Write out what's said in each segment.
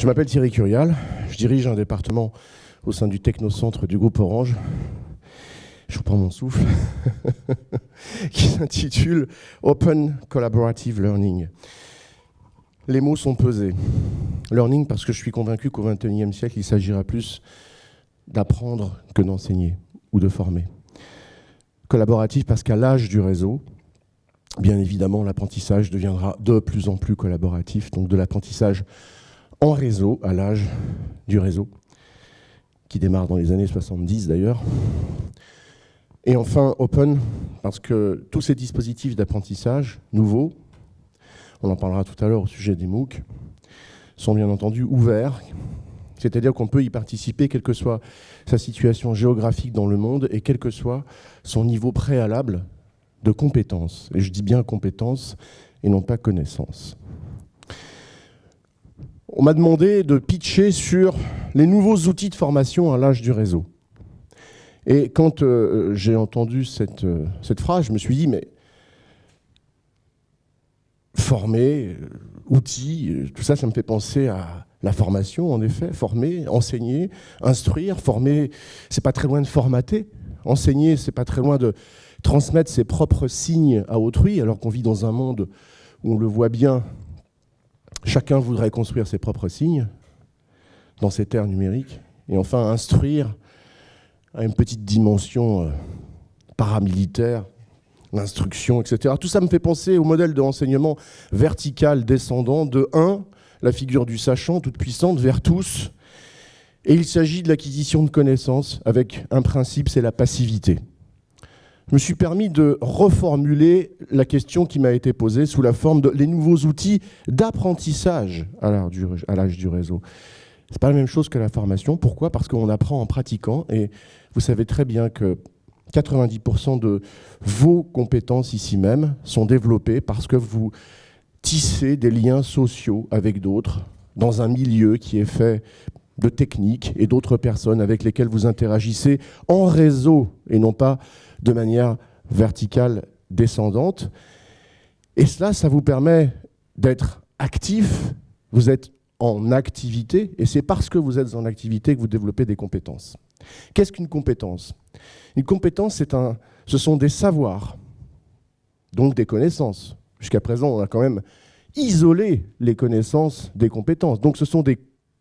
Je m'appelle Thierry Curial, je dirige un département au sein du technocentre du groupe Orange. Je reprends mon souffle, qui s'intitule Open Collaborative Learning. Les mots sont pesés. Learning parce que je suis convaincu qu'au XXIe siècle, il s'agira plus d'apprendre que d'enseigner ou de former. Collaboratif parce qu'à l'âge du réseau, bien évidemment, l'apprentissage deviendra de plus en plus collaboratif, donc de l'apprentissage en réseau, à l'âge du réseau, qui démarre dans les années 70 d'ailleurs. Et enfin, open, parce que tous ces dispositifs d'apprentissage nouveaux, on en parlera tout à l'heure au sujet des MOOC, sont bien entendu ouverts, c'est-à-dire qu'on peut y participer quelle que soit sa situation géographique dans le monde et quel que soit son niveau préalable de compétences. Et je dis bien compétences et non pas connaissances. On m'a demandé de pitcher sur les nouveaux outils de formation à l'âge du réseau. Et quand j'ai entendu cette phrase, je me suis dit, mais former, outils, tout ça, ça me fait penser à la formation, en effet. Former, enseigner, instruire, former, c'est pas très loin de formater. Enseigner, c'est pas très loin de transmettre ses propres signes à autrui, alors qu'on vit dans un monde où on le voit bien, chacun voudrait construire ses propres signes dans cette ère numérique. Et enfin, instruire à une petite dimension paramilitaire, l'instruction, etc. Tout ça me fait penser au modèle de renseignement vertical descendant de 1, la figure du sachant toute puissante, vers tous. Et il s'agit de l'acquisition de connaissances avec un principe, c'est la passivité. Je me suis permis de reformuler la question qui m'a été posée sous la forme de les nouveaux outils d'apprentissage à l'âge du réseau. Ce n'est pas la même chose que la formation. Pourquoi ? Parce qu'on apprend en pratiquant. Et vous savez très bien que 90% de vos compétences ici même sont développées parce que vous tissez des liens sociaux avec d'autres dans un milieu qui est fait de techniques et d'autres personnes avec lesquelles vous interagissez en réseau et non pas de manière verticale descendante. Et cela, ça vous permet d'être actif, vous êtes en activité, et c'est parce que vous êtes en activité que vous développez des compétences. Qu'est-ce qu'une compétence ? Une compétence, ce sont des savoirs, donc des connaissances. Jusqu'à présent, on a quand même isolé les connaissances des compétences. Donc ce sont des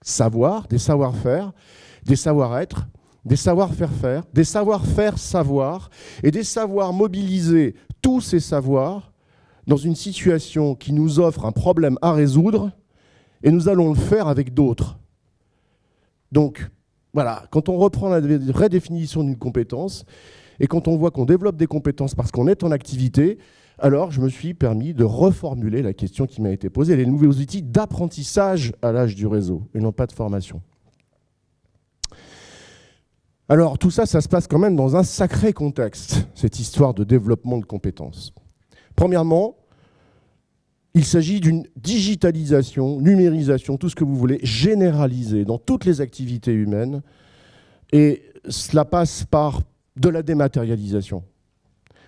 savoirs, des savoir-faire, des savoir-être, des savoir-faire-faire, des savoir-faire savoir, et des savoirs mobiliser tous ces savoirs dans une situation qui nous offre un problème à résoudre, et nous allons le faire avec d'autres. Donc, voilà, quand on reprend la vraie définition d'une compétence, et quand on voit qu'on développe des compétences parce qu'on est en activité, alors je me suis permis de reformuler la question qui m'a été posée, les nouveaux outils d'apprentissage à l'âge du réseau, et non pas de formation. Alors tout ça, ça se passe quand même dans un sacré contexte, cette histoire de développement de compétences. Premièrement, il s'agit d'une digitalisation, numérisation, tout ce que vous voulez, généralisée dans toutes les activités humaines. Et cela passe par de la dématérialisation,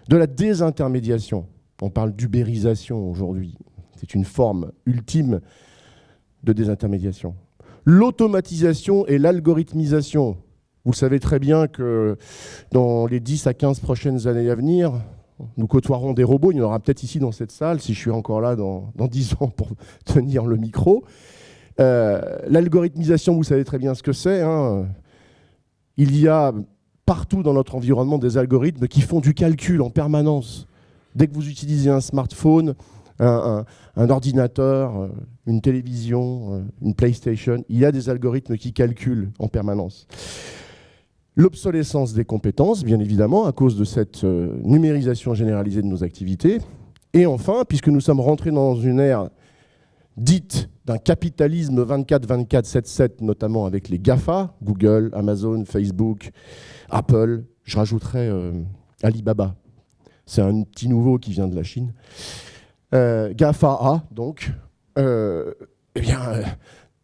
de la désintermédiation. On parle d'ubérisation aujourd'hui. C'est une forme ultime de désintermédiation. L'automatisation et l'algorithmisation. Vous le savez très bien que dans les 10 à 15 prochaines années à venir, nous côtoierons des robots. Il y en aura peut-être ici dans cette salle, si je suis encore là dans 10 ans pour tenir le micro. L'algorithmisation, vous savez très bien ce que c'est. Il y a partout dans notre environnement des algorithmes qui font du calcul en permanence. Dès que vous utilisez un smartphone, un ordinateur, une télévision, une PlayStation, il y a des algorithmes qui calculent en permanence. L'obsolescence des compétences, bien évidemment, à cause de cette numérisation généralisée de nos activités. Et enfin, puisque nous sommes rentrés dans une ère dite d'un capitalisme 24-24-7-7, notamment avec les GAFA, Google, Amazon, Facebook, Apple, je rajouterais Alibaba. C'est un petit nouveau qui vient de la Chine. GAFA, donc, eh bien,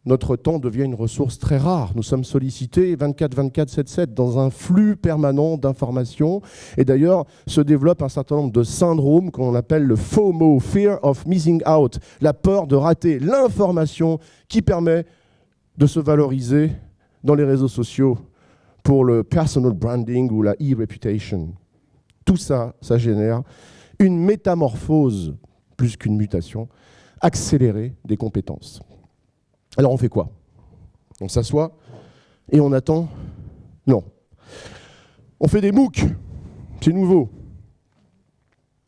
notre temps devient une ressource très rare. Nous sommes sollicités 24-24-7-7 dans un flux permanent d'informations. Et d'ailleurs, se développe un certain nombre de syndromes qu'on appelle le FOMO, Fear of Missing Out, la peur de rater l'information qui permet de se valoriser dans les réseaux sociaux pour le personal branding ou la e-reputation. Tout ça, ça génère une métamorphose, plus qu'une mutation, accélérée des compétences. Alors on fait quoi? On s'assoit et on attend? Non. On fait des MOOC, c'est nouveau.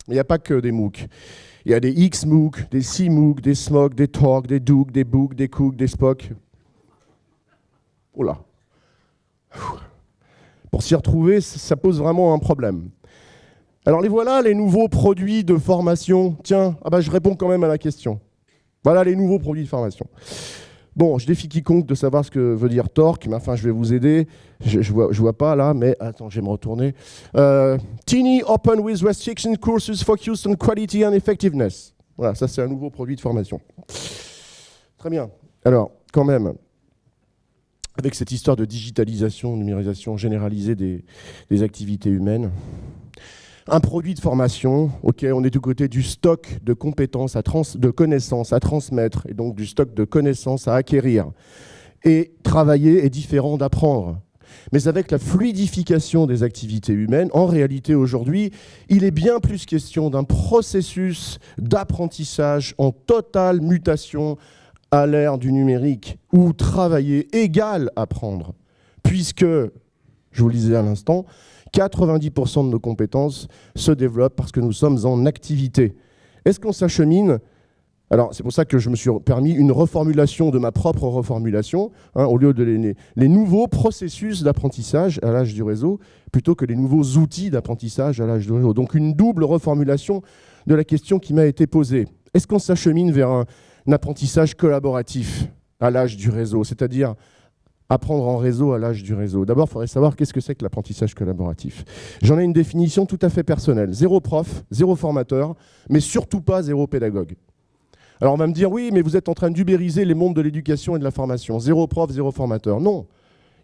Mais il n'y a pas que des MOOC. Il y a des X-MOOC, des C-MOOC, des SMOOC, des Talk, des DOOC, des BOOC, des COOC, des SPOC. Oh là. Pour s'y retrouver, ça pose vraiment un problème. Alors les voilà, les nouveaux produits de formation. Tiens, je réponds quand même à la question. Voilà les nouveaux produits de formation. Bon, je défie quiconque de savoir ce que veut dire TORC, mais enfin, je vais vous aider. Je vois pas là, mais attends, je vais me retourner. Teeny Open with Restriction Courses Focused on Quality and Effectiveness. Voilà, ça c'est un nouveau produit de formation. Très bien. Alors, quand même, avec cette histoire de digitalisation, numérisation généralisée des activités humaines, un produit de formation, ok, on est du côté du stock de compétences, de connaissances à transmettre, et donc du stock de connaissances à acquérir. Et travailler est différent d'apprendre. Mais avec la fluidification des activités humaines, en réalité aujourd'hui, il est bien plus question d'un processus d'apprentissage en totale mutation à l'ère du numérique, où travailler égale apprendre, puisque, je vous le disais à l'instant, 90% de nos compétences se développent parce que nous sommes en activité. Est-ce qu'on s'achemine? Alors, c'est pour ça que je me suis permis une reformulation de ma propre reformulation, au lieu de les nouveaux processus d'apprentissage à l'âge du réseau, plutôt que les nouveaux outils d'apprentissage à l'âge du réseau. Donc, une double reformulation de la question qui m'a été posée. Est-ce qu'on s'achemine vers un apprentissage collaboratif à l'âge du réseau, c'est-à-dire apprendre en réseau à l'âge du réseau? D'abord, il faudrait savoir qu'est-ce que c'est que l'apprentissage collaboratif. J'en ai une définition tout à fait personnelle. 0 prof, 0 formateur, mais surtout pas 0 pédagogue. Alors on va me dire, oui, mais vous êtes en train d'ubériser les mondes de l'éducation et de la formation. 0 prof, 0 formateur. Non,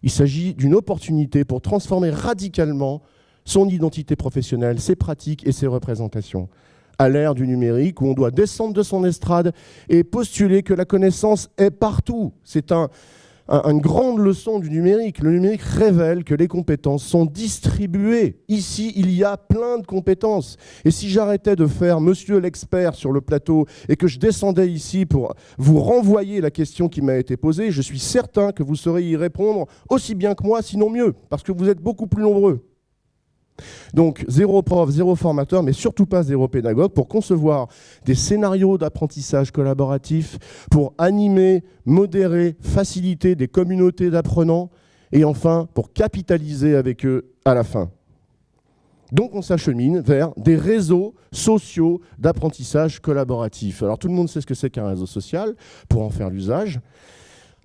il s'agit d'une opportunité pour transformer radicalement son identité professionnelle, ses pratiques et ses représentations. À l'ère du numérique, où on doit descendre de son estrade et postuler que la connaissance est partout. C'est une grande leçon du numérique. Le numérique révèle que les compétences sont distribuées. Ici, il y a plein de compétences. Et si j'arrêtais de faire monsieur l'expert sur le plateau et que je descendais ici pour vous renvoyer la question qui m'a été posée, je suis certain que vous saurez y répondre aussi bien que moi, sinon mieux, parce que vous êtes beaucoup plus nombreux. Donc 0 prof, 0 formateur, mais surtout pas 0 pédagogue pour concevoir des scénarios d'apprentissage collaboratif, pour animer, modérer, faciliter des communautés d'apprenants et enfin pour capitaliser avec eux à la fin. Donc on s'achemine vers des réseaux sociaux d'apprentissage collaboratif. Alors tout le monde sait ce que c'est qu'un réseau social pour en faire l'usage.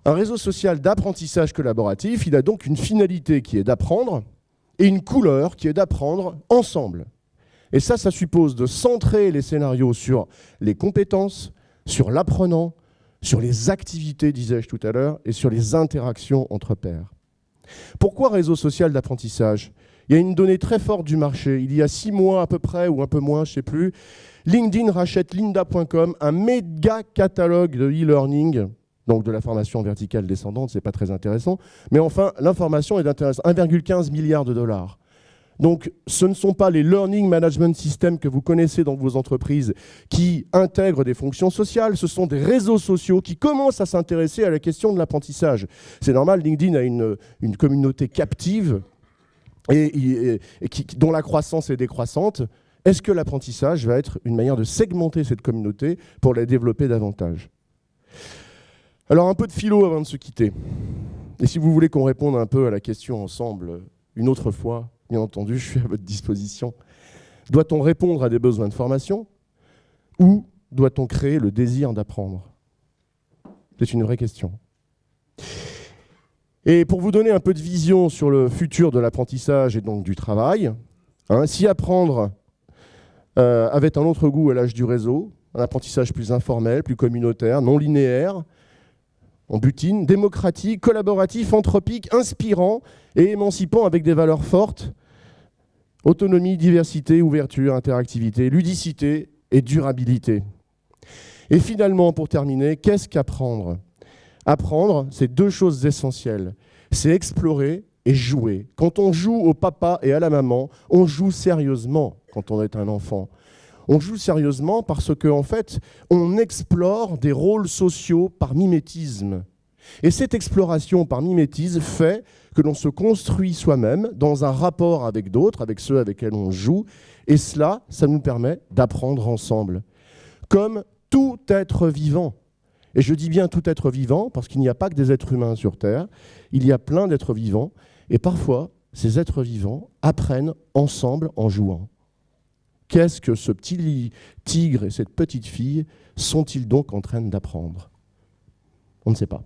Un réseau social d'apprentissage collaboratif, il a donc une finalité qui est d'apprendre et une couleur qui est d'apprendre ensemble. Et ça suppose de centrer les scénarios sur les compétences, sur l'apprenant, sur les activités, disais-je tout à l'heure, et sur les interactions entre pairs. Pourquoi réseau social d'apprentissage? Il y a une donnée très forte du marché. Il y a 6 mois à peu près, ou un peu moins, je ne sais plus, LinkedIn rachète lynda.com, un méga catalogue de e-learning, donc de la formation verticale descendante, ce n'est pas très intéressant. Mais enfin, l'information est intéressante. 1,15 milliard de dollars. Donc, ce ne sont pas les learning management systems que vous connaissez dans vos entreprises qui intègrent des fonctions sociales, ce sont des réseaux sociaux qui commencent à s'intéresser à la question de l'apprentissage. C'est normal, LinkedIn a une communauté captive et dont la croissance est décroissante. Est-ce que l'apprentissage va être une manière de segmenter cette communauté pour la développer davantage ? Alors un peu de philo avant de se quitter. Et si vous voulez qu'on réponde un peu à la question ensemble une autre fois, bien entendu, je suis à votre disposition. Doit-on répondre à des besoins de formation ou doit-on créer le désir d'apprendre? C'est une vraie question. Et pour vous donner un peu de vision sur le futur de l'apprentissage et donc du travail, si apprendre avait un autre goût à l'âge du réseau, un apprentissage plus informel, plus communautaire, non linéaire, on butine, démocratique, collaboratif, anthropique, inspirant et émancipant avec des valeurs fortes, autonomie, diversité, ouverture, interactivité, ludicité et durabilité. Et finalement, pour terminer, qu'est-ce qu'apprendre? Apprendre, c'est deux choses essentielles. C'est explorer et jouer. Quand on joue au papa et à la maman, on joue sérieusement quand on est un enfant. On joue sérieusement parce qu'en fait, on explore des rôles sociaux par mimétisme. Et cette exploration par mimétisme fait que l'on se construit soi-même dans un rapport avec d'autres, avec ceux avec lesquels on joue, et cela, ça nous permet d'apprendre ensemble. Comme tout être vivant. Et je dis bien tout être vivant parce qu'il n'y a pas que des êtres humains sur Terre, il y a plein d'êtres vivants, et parfois, ces êtres vivants apprennent ensemble en jouant. Qu'est-ce que ce petit tigre et cette petite fille sont-ils donc en train d'apprendre ? On ne sait pas.